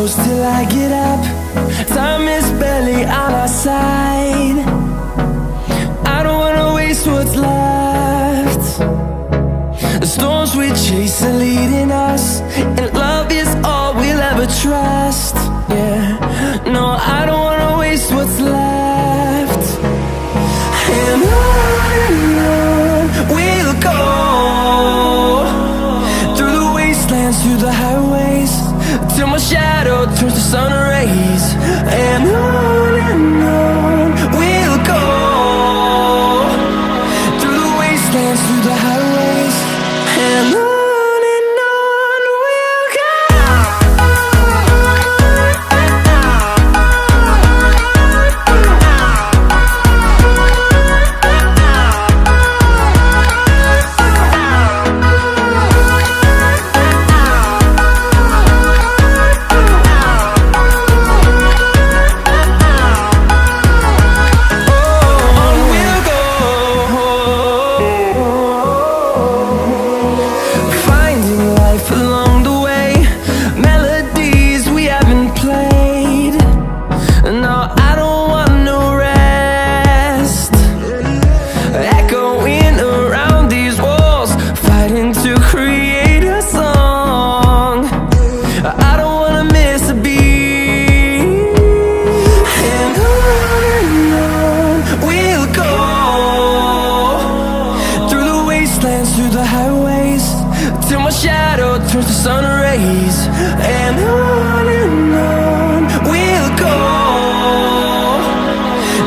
close till I get up. Time is barely on our side. I don't wanna waste what's left. The storms we chase are leading us, and love is all we'll ever trust. Yeah, no, I don't wanna waste what's left. And on we'll go, through the wastelands, through the highways, till my shadow turns to sun rays. And on we'll go, through the wastelands, through the highways, and on we'll go. Through the highways, till my shadow turns to sun rays. And on we'll go,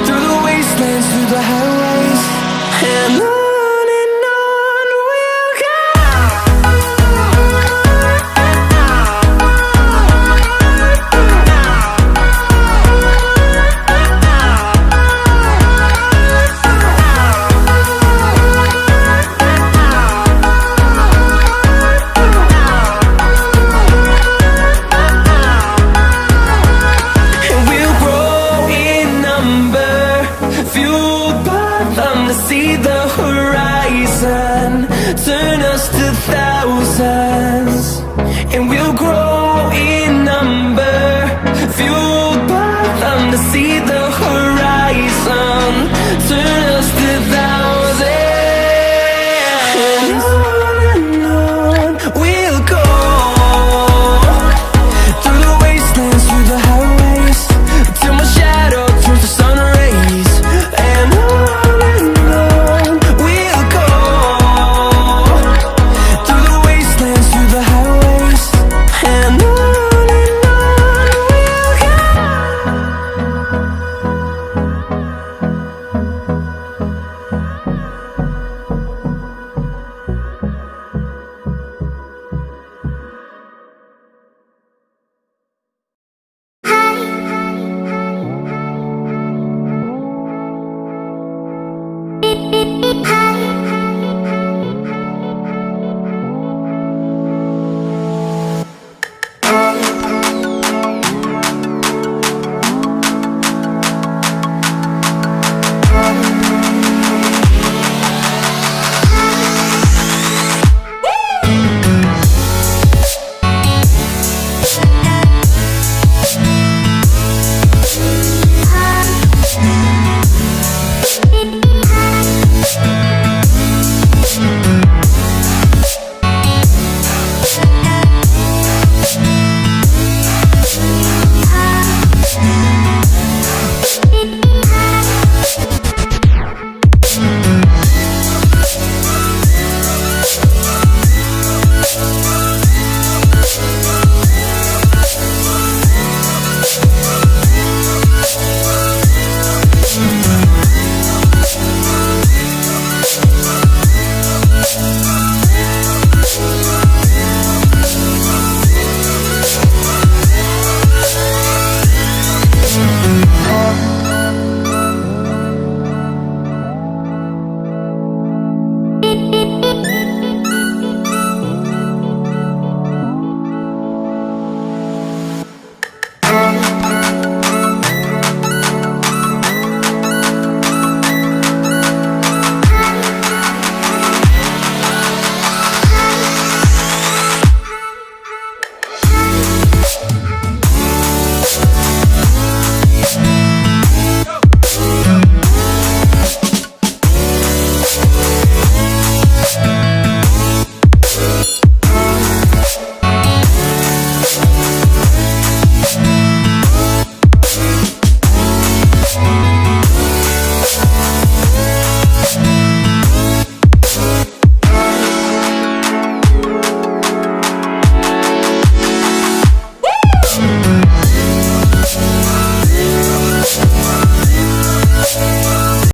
through the wastelands, through the highways, and on we'll go. See the horizon turn us to thousands, and we'll grow